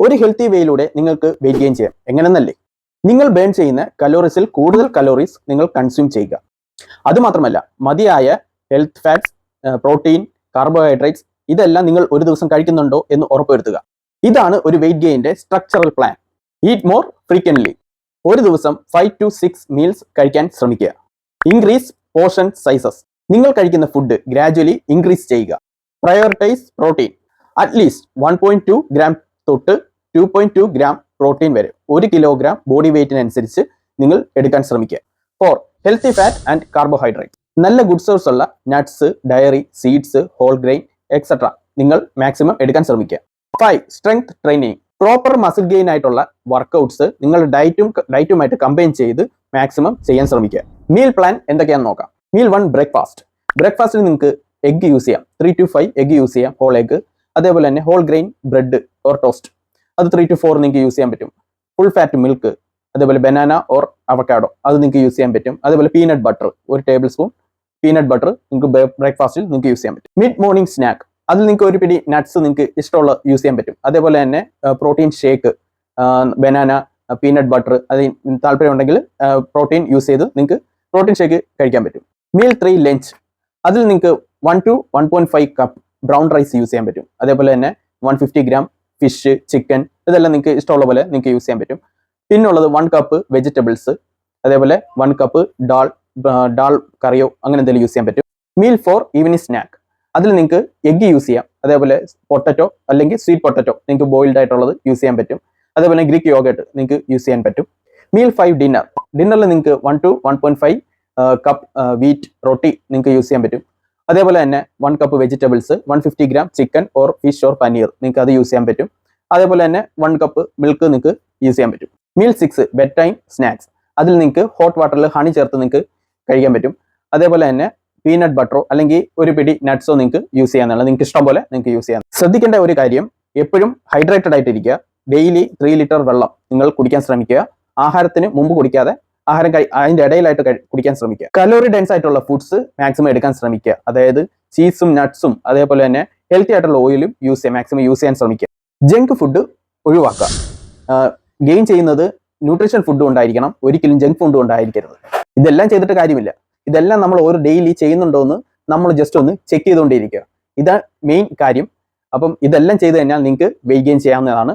ഒരു ഹെൽത്തി വേയിലൂടെ നിങ്ങൾക്ക് weight gain ചെയ്യാം. എങ്ങനെയെന്നല്ലേ? നിങ്ങൾ ബേൺ ചെയ്യുന്ന കലോറീസിൽ കൂടുതൽ കലോറീസ് നിങ്ങൾ കൺസ്യൂം ചെയ്യുക. അതുമാത്രമല്ല, മതിയായ ഹെൽത്ത് ഫാറ്റ്സ്, പ്രോട്ടീൻ, കാർബോഹൈഡ്രേറ്റ്സ് ഇതെല്ലാം നിങ്ങൾ ഒരു ദിവസം കഴിക്കുന്നുണ്ടോ എന്ന് ഉറപ്പുവരുത്തുക. ഇതാണ് ഒരു വെയിറ്റ് ഗെയിൻ്റെ structural plan. Eat more frequently. ഒരു ദിവസം 5 to 6 മീൽസ് കഴിക്കാൻ ശ്രമിക്കുക. Increase portion sizes. നിങ്ങൾ കഴിക്കുന്ന ഫുഡ് ഗ്രാജുവലി ഇൻക്രീസ് ചെയ്യുക. Prioritise protein. അറ്റ്ലീസ്റ്റ് 1.2 ഗ്രാം തൊട്ട് 2.2 ഗ്രാം പ്രോട്ടീൻ വരെ 1 കിലോഗ്രാം ബോഡി വെയ്റ്റിനനുസരിച്ച് നിങ്ങൾ എടുക്കാൻ ശ്രമിക്കുക. 4. Healthy fat and carbohydrate. നല്ല ഗുഡ് സോഴ്സ് ഉള്ള nuts, dairy, seeds, whole grain etcetera നിങ്ങൾ മാക്സിമം എടുക്കാൻ ശ്രമിക്കുക. 5. Strength training. Proper muscle gain ആയിട്ടുള്ള വർക്കൗട്ട്സ് നിങ്ങൾ ഡയറ്റുമായിട്ട് കമ്പൈൻ ചെയ്ത് മാക്സിമം ചെയ്യാൻ ശ്രമിക്കുക. മീൽ പ്ലാൻ എന്തൊക്കെയാണെന്ന് നോക്കാം. Meal 1 breakfast. ബ്രേക്ക്ഫാസ്റ്റിന് നിങ്ങൾക്ക് എഗ്ഗ് യൂസ് ചെയ്യാം. 3 to 5 എഗ്ഗ് യൂസ് ചെയ്യാം, ഹോൾ എഗ്ഗ്. അതേപോലെ തന്നെ whole grain bread or toast, അത് 3 to 4 നിങ്ങൾക്ക് യൂസ് ചെയ്യാൻ പറ്റും. ഫുൾ ഫാറ്റ് മിൽക്ക്, അതേപോലെ ബനാന ഓർ അവക്കാഡോ, അത് നിങ്ങൾക്ക് യൂസ് ചെയ്യാൻ പറ്റും. അതേപോലെ peanut butter, 1 tablespoon peanut butter നിങ്ങൾക്ക് ബ്രേക്ക്ഫാസ്റ്റിൽ നിങ്ങൾക്ക് യൂസ് ചെയ്യാൻ പറ്റും. മിഡ് മോർണിംഗ് സ്നാക്ക്, അതിൽ നിങ്ങൾക്ക് ഒരു പിടി നട്ട്സ് നിങ്ങൾക്ക് ഇഷ്ടമുള്ള യൂസ് ചെയ്യാൻ പറ്റും. അതേപോലെ തന്നെ protein shake, banana, peanut butter, അതിന് താല്പര്യം ഉണ്ടെങ്കിൽ പ്രോട്ടീൻ യൂസ് ചെയ്ത് നിങ്ങൾക്ക് പ്രോട്ടീൻ ഷേക്ക് കഴിക്കാൻ പറ്റും. മീൽ 3 ലഞ്ച്, അതിൽ നിങ്ങൾക്ക് 1 to 1.5 cup brown rice use ചെയ്യാൻ പറ്റും. അതേപോലെ തന്നെ 150 ഗ്രാം ഫിഷ്, ചിക്കൻ, ഇതെല്ലാം നിങ്ങൾക്ക് ഇഷ്ടമുള്ള പോലെ നിങ്ങൾക്ക് യൂസ് ചെയ്യാൻ പറ്റും. പിന്നുള്ളത് 1 കപ്പ് വെജിറ്റബിൾസ്, അതേപോലെ 1 കപ്പ് ഡാൾ കറിയോ അങ്ങനെ എന്തെങ്കിലും യൂസ് ചെയ്യാൻ പറ്റും. മീൽ 4 ഈവനിങ് സ്നാക്ക്, അതിൽ നിങ്ങൾക്ക് എഗ്ഗ് യൂസ് ചെയ്യാം. അതേപോലെ പൊട്ടറ്റോ അല്ലെങ്കിൽ സ്വീറ്റ് പൊട്ടറ്റോ നിങ്ങൾക്ക് ബോയിൽഡ് ആയിട്ടുള്ളത് യൂസ് ചെയ്യാൻ പറ്റും. അതേപോലെ ഗ്രീക്ക് യോഗട്ട് നിങ്ങൾക്ക് യൂസ് ചെയ്യാൻ പറ്റും. Meal 5 dinner. ഡിന്നറിൽ നിങ്ങൾക്ക് 1 to 1.5 കപ്പ് വീറ്റ് റൊട്ടി നിങ്ങൾക്ക് യൂസ് ചെയ്യാൻ പറ്റും. അതേപോലെ തന്നെ 1 cup vegetables, 150 gram chicken or fish or paneer നിങ്ങൾക്ക് അത് യൂസ് ചെയ്യാൻ പറ്റും. അതേപോലെ തന്നെ 1 കപ്പ് മിൽക്ക് നിങ്ങൾക്ക് യൂസ് ചെയ്യാൻ പറ്റും. മീൽ 6 ബെഡ് ടൈം സ്നാക്സ്, അതിൽ നിങ്ങൾക്ക് ഹോട്ട് വാട്ടറിൽ ഹണി ചേർത്ത് നിങ്ങൾക്ക് കഴിക്കാൻ പറ്റും. അതേപോലെ തന്നെ പീനട്ട് ബട്ടറോ അല്ലെങ്കിൽ ഒരു പിടി നട്ട്സോ നിങ്ങൾക്ക് യൂസ് ചെയ്യാന്നുള്ളത് നിങ്ങൾക്ക് ഇഷ്ടം പോലെ നിങ്ങൾക്ക് യൂസ് ചെയ്യാം. ശ്രദ്ധിക്കേണ്ട ഒരു കാര്യം, എപ്പോഴും ഹൈഡ്രേറ്റഡ് ആയിട്ടിരിക്കുക. ഡെയിലി 3 ലിറ്റർ വെള്ളം നിങ്ങൾ കുടിക്കാൻ ശ്രമിക്കുക. ആഹാരത്തിന് മുമ്പ് കുടിക്കാതെ അതിന്റെ ഇടയിലായിട്ട് കുടിക്കാൻ ശ്രമിക്കുക. കലോറി ഡെൻസ് ആയിട്ടുള്ള ഫുഡ്സ് മാക്സിമം എടുക്കാൻ ശ്രമിക്കുക. അതായത് ചീസും നട്ട്സും അതേപോലെ തന്നെ ഹെൽത്തി ആയിട്ടുള്ള ഓയിലും മാക്സിമം യൂസ് ചെയ്യാൻ ശ്രമിക്കുക. ജങ്ക് ഫുഡ് ഒഴിവാക്കുക. ഗെയിൻ ചെയ്യുന്നത് ന്യൂട്രീഷൻ ഫുഡ് കൊണ്ടായിരിക്കണം, ഒരിക്കലും ജങ്ക് ഫുഡ് കൊണ്ടായിരിക്കരുത്. ഇതെല്ലാം ചെയ്തിട്ട് കാര്യമില്ല. ഇതെല്ലാം നമ്മൾ ഓരോ ഡെയിലി ചെയ്യുന്നുണ്ടോ എന്ന് നമ്മൾ ജസ്റ്റ് ഒന്ന് ചെക്ക് ചെയ്തുകൊണ്ടേയിരിക്കുക. ഇതാണ് മെയിൻ കാര്യം. അപ്പം ഇതെല്ലാം ചെയ്ത് കഴിഞ്ഞാൽ നിങ്ങൾക്ക് വെയിറ്റ് ഗെയിൻ ചെയ്യാവുന്നതാണ്.